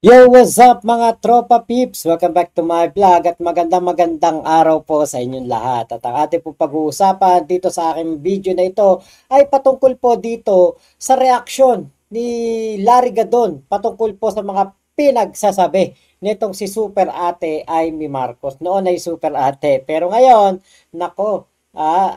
Yo, what's up mga tropa peeps? Welcome back to my vlog at magandang araw po sa inyong lahat. At ang ating po pag-uusapan dito sa aking video na ito ay patungkol po dito sa reaksyon ni Larry Gadon patungkol po sa mga pinagsasabi nitong si Super Ate Amy Marcos. Noon ay Super Ate, pero ngayon, nako,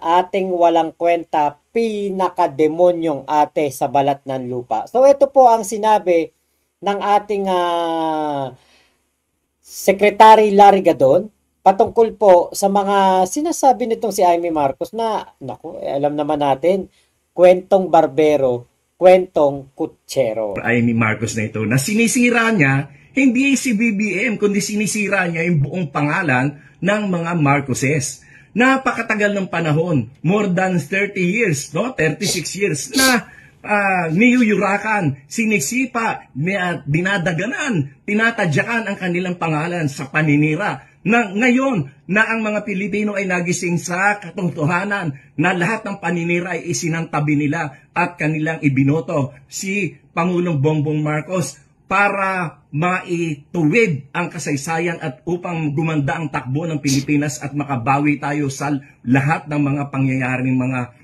ating walang kwenta, pinakademonyong ate sa balat ng lupa. So ito po ang sinabi ng ating Secretary Larry Gadon patungkol po sa mga sinasabi nitong si Amy Marcos na, naku, alam naman natin, kwentong barbero, kwentong kutsero. Amy Marcos na ito na sinisira niya hindi si BBM kundi sinisira niya yung buong pangalan ng mga Marcoses. Napakatagal ng panahon, more than 30 years, no? 36 years na niyuyurakan, sinisipa, dinadaganan, tinatadyakan ang kanilang pangalan sa paninira. Na ngayon na ang mga Pilipino ay nagising sa katotohanan na lahat ng paninira ay isinantabi nila at kanilang ibinoto si Pangulong Bongbong Marcos para maituwid ang kasaysayan at upang gumanda ang takbo ng Pilipinas at makabawi tayo sa lahat ng mga pangyayaring mga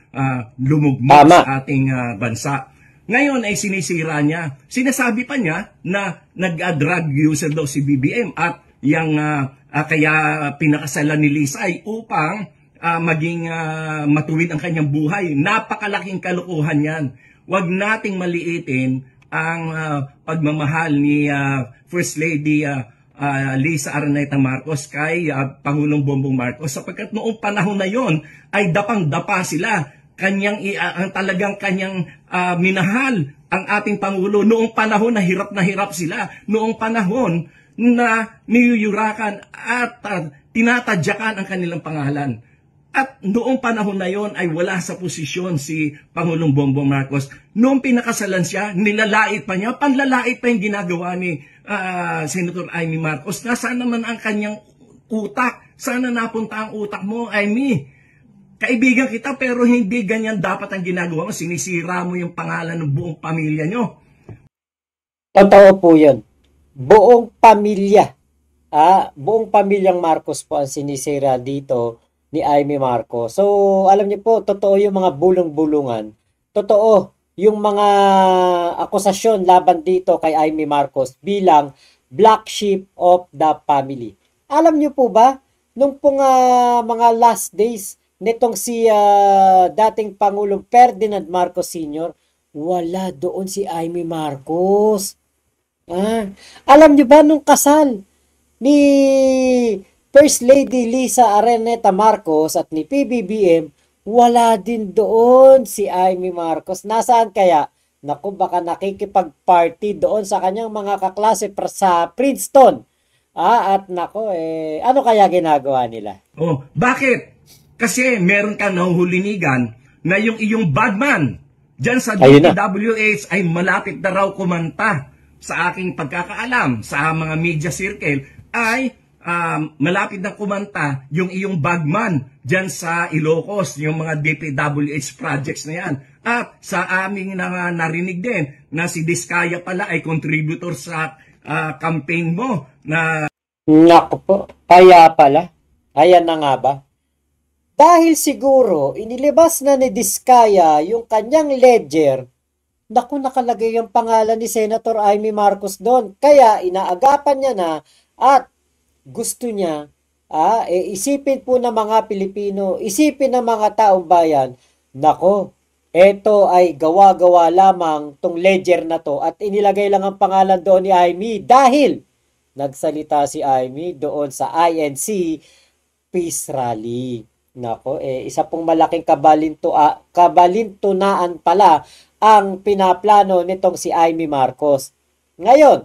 lumugmok sa ating bansa. Ngayon ay sinisira niya. Sinasabi pa niya na nag-drug user daw si BBM at yung kaya pinakasalan ni Lisa ay upang maging matuwid ang kanyang buhay. Napakalaking kalokohan yan. Huwag nating maliitin ang pagmamahal ni First Lady Lisa Araneta Marcos kay Pangulong Bongbong Marcos sapagkat noong panahon na yon ay dapang-dapa sila. Ang talagang kanyang minahal ang ating Pangulo noong panahon na hirap sila, noong panahon na niyuyurakan at tinatadyakan ang kanilang pangalan. At noong panahon na yon ay wala sa posisyon si Pangulong Bongbong Marcos. Noong pinakasalan siya, nilalait pa niya, panlalait pa yung ginagawa ni Senator Amy Marcos. Nasaan naman ang kanyang utak? Sana napunta ang utak mo, Amy? Kaibigan kita pero hindi ganyan dapat ang ginagawa mo. Sinisira mo yung pangalan ng buong pamilya nyo. Totoo po yun. Buong pamilya. Buong pamilyang Marcos po ang sinisira dito ni Amy Marcos. So, alam niyo po, totoo yung mga bulong-bulungan. Totoo yung mga akusasyon laban dito kay Amy Marcos bilang black sheep of the family. Alam niyo po ba, nung pong mga last days nitong si dating Pangulong Ferdinand Marcos Sr., wala doon si Amy Marcos. Alam niyo ba nung kasal ni First Lady Lisa Araneta Marcos at ni PBBM, wala din doon si Amy Marcos. Nasaan kaya? Naku, baka nakikipag-party doon sa kanyang mga kaklase sa Princeton. At naku, ano kaya ginagawa nila? Oh, bakit? Kasi meron ka nahuhulinigan na yung iyong bagman dyan sa DPWH ay malapit na raw kumanta. Sa aking pagkakaalam, sa mga media circle, ay malapit na kumanta yung iyong bagman dyan sa Ilocos, yung mga DPWH projects na yan. At sa aming narinig din na si Diskaya pala ay contributor sa campaign mo na... Naku po, kaya pala. Ayan na nga ba? Dahil siguro inilabas na ni Diskaya yung kanyang ledger, naku, nakalagay yung pangalan ni Senator Amy Marcos doon. Kaya inaagapan niya na at gusto niya, isipin po ng mga Pilipino, isipin ng mga taong bayan, nako, eto ay gawa-gawa lamang tong ledger na to at inilagay lang ang pangalan doon ni Amy dahil nagsalita si Amy doon sa INC Peace Rally. Nako, isa pong malaking kabalintunaan pala ang pinaplano nitong si Amy Marcos. Ngayon,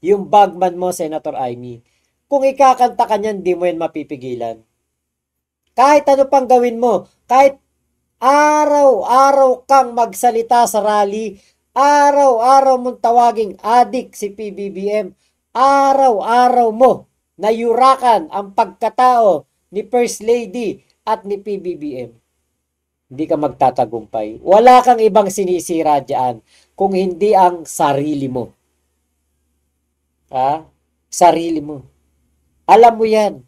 yung bagman mo, Senator Amy, kung ikakanta ka niyan, di mo yan mapipigilan. Kahit ano pang gawin mo, kahit araw-araw kang magsalita sa rally, araw-araw mong tawaging adik si PBBM, araw-araw mo na yurakan ang pagkatao ni First Lady at ni PBBM. Hindi ka magtatagumpay. Wala kang ibang sinisira dyan kung hindi ang sarili mo. Sarili mo. Alam mo yan.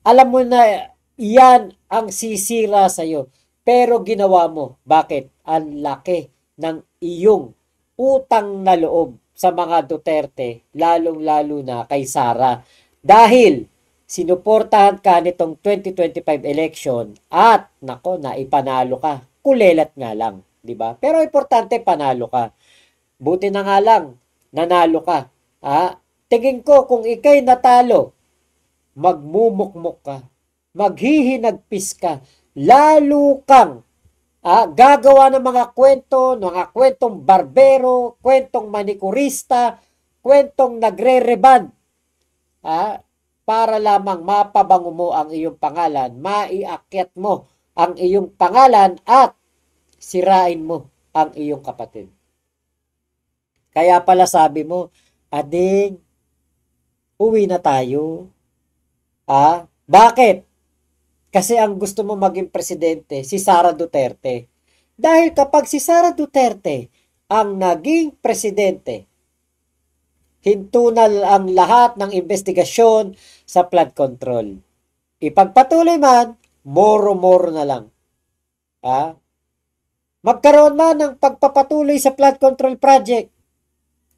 Alam mo na yan ang sisira sa'yo. Pero ginawa mo. Bakit? Ang laki ng iyong utang na loob sa mga Duterte, lalong-lalo na kay Sara. Dahil sinuportahan ka nitong 2025 election at nako, naipanalo ka. Kulelat nga lang, 'di ba? Pero importante panalo ka. Buti na nga lang nanalo ka. Tingin ko kung ikay natalo, magmumukmok ka, maghihinagpis ka, lalo kang gagawa ng mga kwentong barbero, kwentong manikurista, kwentong nagre-reband, para lamang mapabango mo ang iyong pangalan, maiakyat mo ang iyong pangalan at sirain mo ang iyong kapatid. Kaya pala sabi mo, ading, uwi na tayo. Bakit? Kasi ang gusto mo maging presidente, si Sara Duterte. Dahil kapag si Sara Duterte ang naging presidente, hintunal ang lahat ng investigasyon sa flood control. Ipagpatuloy man, moro-moro na lang. Magkaroon man ng pagpapatuloy sa flood control project,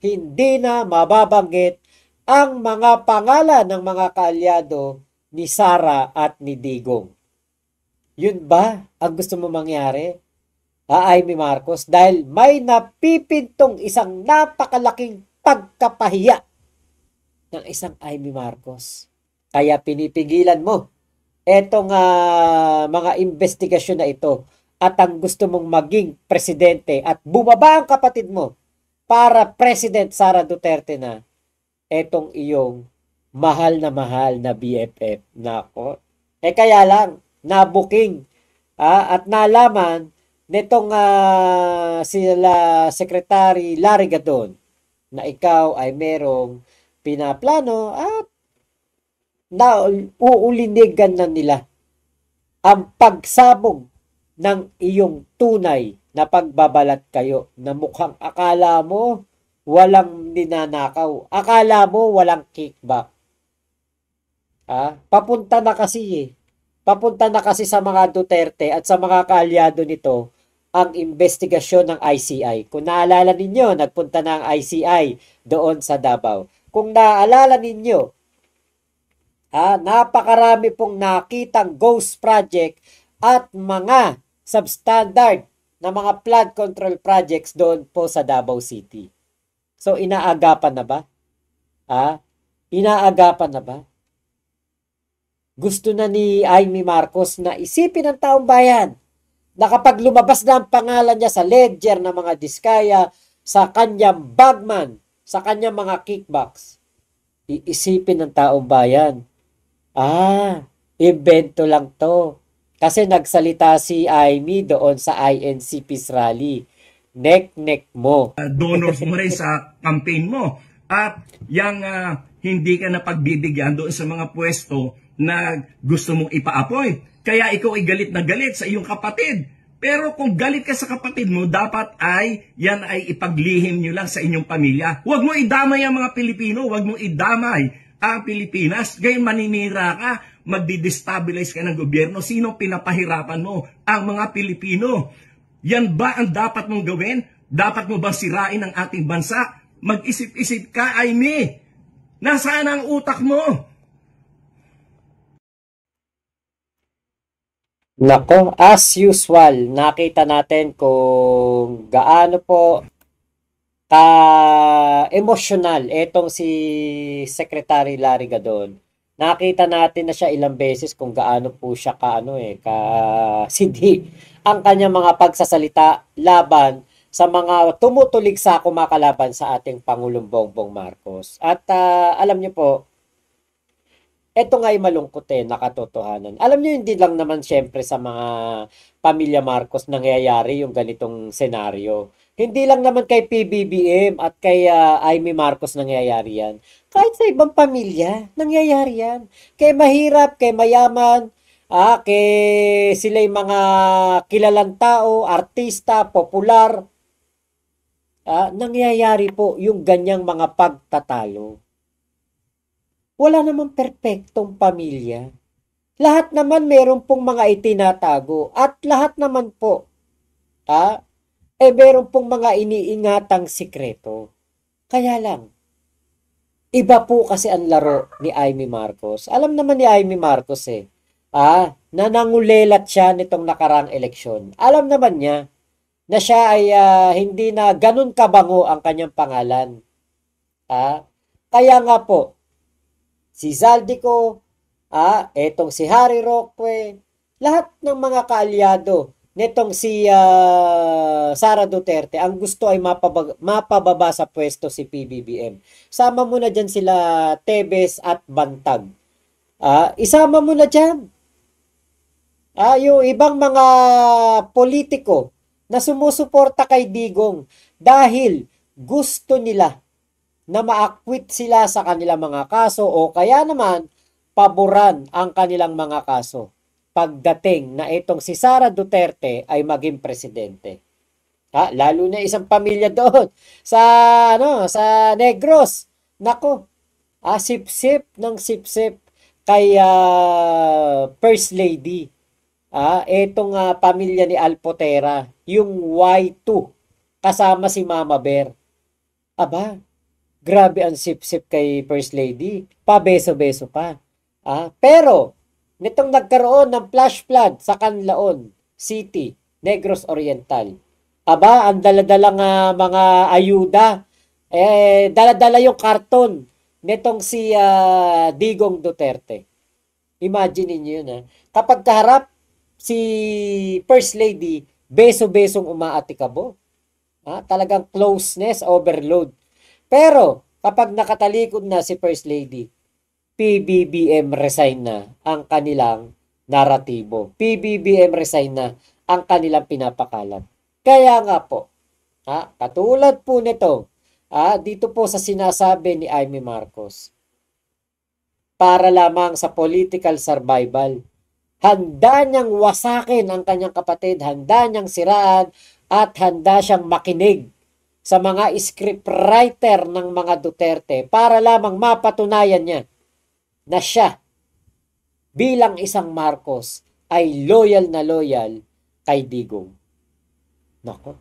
hindi na mababanggit ang mga pangalan ng mga kaalyado ni Sara at ni Digong. Yun ba ang gusto mo mangyari? Amy Marcos, dahil may napipintong isang napakalaking pagkapahiya ng isang Amy Marcos. Kaya pinipigilan mo etong mga investigasyon na ito at ang gusto mong maging presidente at bumaba ang kapatid mo para President Sara Duterte na etong iyong mahal na BFF. Nako. Kaya lang, nabuking at nalaman nitong sila Secretary Larry Gadon na ikaw ay merong pinaplano at uulindigan na nila ang pagsabog ng iyong tunay na pagbabalat kayo na mukhang akala mo walang ninanakaw. Akala mo walang kickback. Papunta na kasi Papunta na kasi sa mga Duterte at sa mga kaalyado nito ang investigasyon ng ICI. Kung naalala ninyo, nagpunta na ang ICI doon sa Davao. Kung naalala ninyo, napakarami pong nakitang ghost project at mga substandard na mga flood control projects doon po sa Davao City. So, inaagapan na ba? Inaagapan na ba? Gusto na ni Amy Marcos na isipin ng taong bayan na kapag lumabas na ang pangalan niya sa ledger ng mga diskaya, sa kanyang bagman, sa kanyang mga kickbacks, iisipin ng taong bayan, invento lang to. Kasi nagsalita si Amy doon sa INC Peace Rally. Nek-nek mo. Donors mo rin sa campaign mo. At yung hindi ka napagbibigyan doon sa mga pwesto na gusto mong ipa-appoint. Kaya ikaw ay galit na galit sa iyong kapatid. Pero kung galit ka sa kapatid mo, dapat yan ay ipaglihim nyo lang sa inyong pamilya. Huwag mo idamay ang mga Pilipino. Huwag mo idamay ang Pilipinas. Gayon maninira ka, magdi-destabilize ka ng gobyerno. Sino pinapahirapan mo? Ang mga Pilipino. Yan ba ang dapat mong gawin? Dapat mo bang sirain ang ating bansa? Mag-isip-isip ka, Amy. Nasaan ang utak mo? Nako, as usual, nakita natin kung gaano po ka-emotional etong si Secretary Larry Gadon. Nakita natin na siya ilang beses kung gaano po siya ka-sindi ang kanyang mga pagsasalita laban sa mga tumutulig sa kumakalaban sa ating Pangulong Bongbong Marcos. At alam niyo po, eto nga ay malungkot nakatotohanan. Alam niyo, hindi lang naman syempre sa mga pamilya Marcos nangyayari yung ganitong senaryo. Hindi lang naman kay PBBM at kay Amy Marcos nangyayari yan. Kahit sa ibang pamilya, nangyayari yan. Kay mahirap, kay mayaman, kay sila'y mga kilalang tao, artista, popular, nangyayari po yung ganyang mga pagtatalo. Wala namang perpektong pamilya. Lahat naman meron pong mga itinatago at lahat naman po, meron pong mga iniingatang sikreto. Kaya lang, iba po kasi ang laro ni Amy Marcos. Alam naman ni Amy Marcos na nangulelat siya nitong nakarang eleksyon. Alam naman niya na siya ay hindi na ganun kabango ang kanyang pangalan. Kaya nga po, si Zaldico, etong si Harry Roque, lahat ng mga kaalyado nitong si Sara Duterte, ang gusto ay mapababa sa pwesto si PBBM. Sama mo na dyan sila Tebes at Bantag. Isama mo na dyan. Yung ibang mga politiko na sumusuporta kay Digong dahil gusto nila na ma-acquit sila sa kanilang mga kaso o kaya naman paboran ang kanilang mga kaso pagdating na itong si Sara Duterte ay maging presidente. Lalo na isang pamilya doon sa sa Negros. Nako, sip-sip ng sip-sip kay First Lady. Etong pamilya ni Alpotera, yung Y2 kasama si Mama Bear. Aba, grabe ang sip-sip kay First Lady. Pabeso-beso pa. Pero nitong nagkaroon ng flash flood sa Canlaon City, Negros Oriental. Aba, ang daladalang mga ayuda, daladala yung karton nitong si Digong Duterte. Imagine niyo yun. Kapag kaharap si First Lady, beso-besong umaatikabo. Talagang closeness, overload. Pero, kapag nakatalikod na si First Lady, PBBM resign na ang kanilang naratibo. PBBM resign na ang kanilang pinapakalat. Kaya nga po, katulad po nito, dito po sa sinasabi ni Amy Marcos, para lamang sa political survival, handa niyang wasakin ang kanyang kapatid, handa niyang siraan, at handa siyang makinig sa mga scriptwriter ng mga Duterte para lamang mapatunayan niya na siya bilang isang Marcos ay loyal na loyal kay Digong. Nako.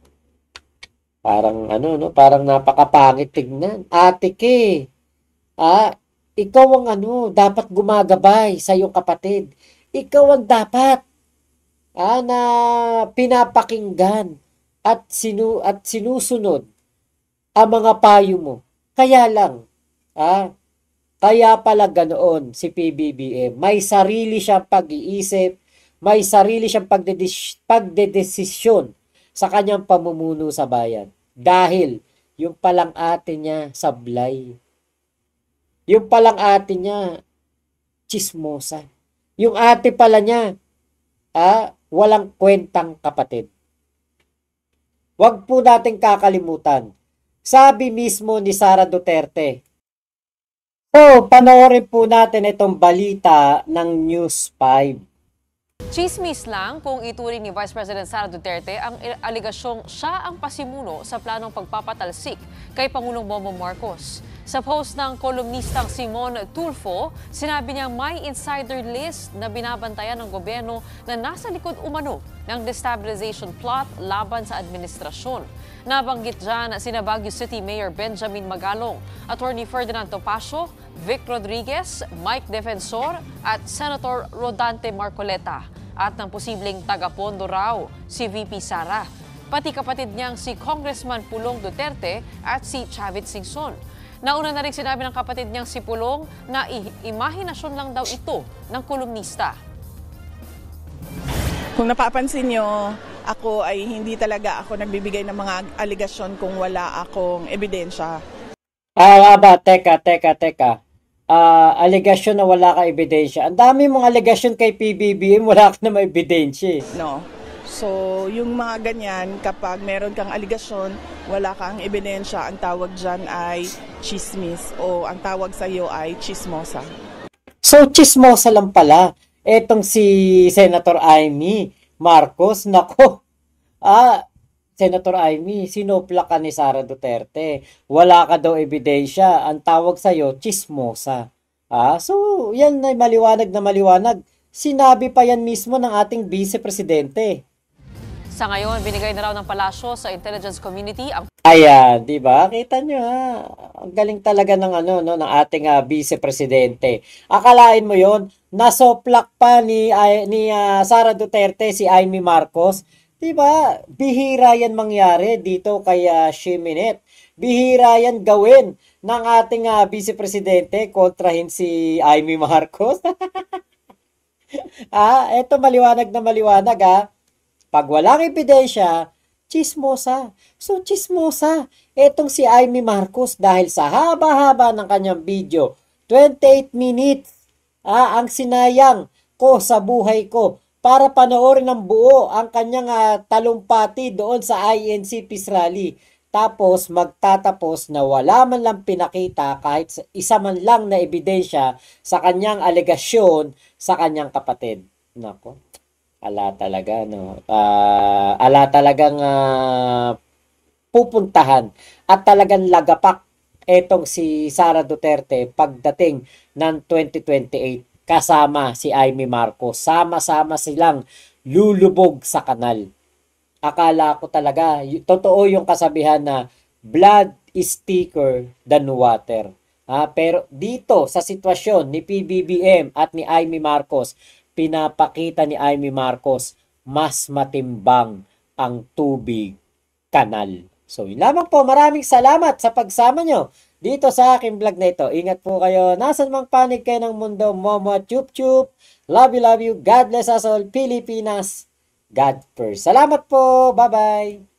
Parang parang napakapangit tignan. Ate Ke, ikaw ang dapat gumagabay sa iyong kapatid. Ikaw ang dapat na pinapakinggan at sinusunod ang mga payo mo. Kaya lang, kaya pala ganoon si PBBM. May sarili siyang pag-iisip, may sarili siyang pagdedesisyon sa kanyang pamumuno sa bayan. Dahil yung palang ate niya sablay. Yung palang ate niya chismosa. Yung ate pala niya walang kwentang kapatid. Huwag po nating kakalimutan. Sabi mismo ni Sara Duterte. So, panoorin po natin itong balita ng News 5. Chismis lang kung ituring ni Vice President Sara Duterte ang aligasyong siya ang pasimuno sa planong pagpapatalsik kay Pangulong Bongbong Marcos. Sa post ng kolumnistang Simon Tulfo, sinabi niya may insider list na binabantayan ng gobyerno na nasa likod umano ng destabilization plot laban sa administrasyon. Nabanggit dyan sina Baguio City Mayor Benjamin Magalong, Attorney Ferdinand Topacio, Vic Rodriguez, Mike Defensor at Senator Rodante Marcoleta at ng posibleng taga-Pondo raw si VP Sara. Pati kapatid niyang si Congressman Pulong Duterte at si Chavit Singson. Nauna na rin sinabi ng kapatid niyang si Pulong na imahinasyon lang daw ito ng kolumnista. Kung napapansin nyo, ako ay hindi talaga ako nagbibigay ng mga aligasyon kung wala akong ebidensya. Teka. Aligasyon na wala ka ebidensya. Ang dami mong aligasyon kay PBBM, wala ka na may ebidensya. No. So, yung mga ganyan, kapag meron kang aligasyon, wala kang ebidensya, ang tawag dyan ay chismis o ang tawag sa iyo ay chismosa. So, chismosa lang pala. Etong si Senator Amy Marcos, nako. Senator Amy, sinopla ka ni Sara Duterte. Wala ka daw ebidensya. Ang tawag sa'yo, chismosa. So yan ay maliwanag na maliwanag. Sinabi pa yan mismo ng ating Vice Presidente. Sa ngayon, binigay na raw ng palasyo sa intelligence community ang Ayan, 'di ba? Kita nyo ha. Ang galing talaga ng ano no ng ating Vice Presidente. Akalain mo 'yon, nasoplak pa ni Sara Duterte si Amy Marcos. 'Di ba? Bihira 'yan mangyari dito kay Shiminit. Bihira 'yan gawin ng ating Vice Presidente kontrahin si Amy Marcos. Eto maliwanag na maliwanag Pag walang ebidensya, chismosa. So, chismosa. Etong si Amy Marcos dahil sa haba-haba ng kanyang video, 28 minutes, ang sinayang ko sa buhay ko para panoorin ng buo ang kanyang talumpati doon sa INC Peace Rally. Tapos magtatapos na wala man lang pinakita kahit isa man lang na ebidensya sa kanyang alegasyon sa kanyang kapatid. Nako. Ala talaga, no? Ala talagang pupuntahan at talagang lagapak etong si Sara Duterte pagdating ng 2028 kasama si Amy Marcos. Sama-sama silang lulubog sa kanal. Akala ko talaga, totoo yung kasabihan na blood is thicker than water. Pero dito sa sitwasyon ni PBBM at ni Amy Marcos, pinapakita ni Amy Marcos mas matimbang ang tubig kanal. So, yun lamang po. Maraming salamat sa pagsama nyo dito sa aking vlog na ito. Ingat po kayo. Nasan mang panig kayo ng mundo. Momo, chup chup. Love you, love you. God bless us all. Pilipinas. God first. Salamat po. Bye-bye.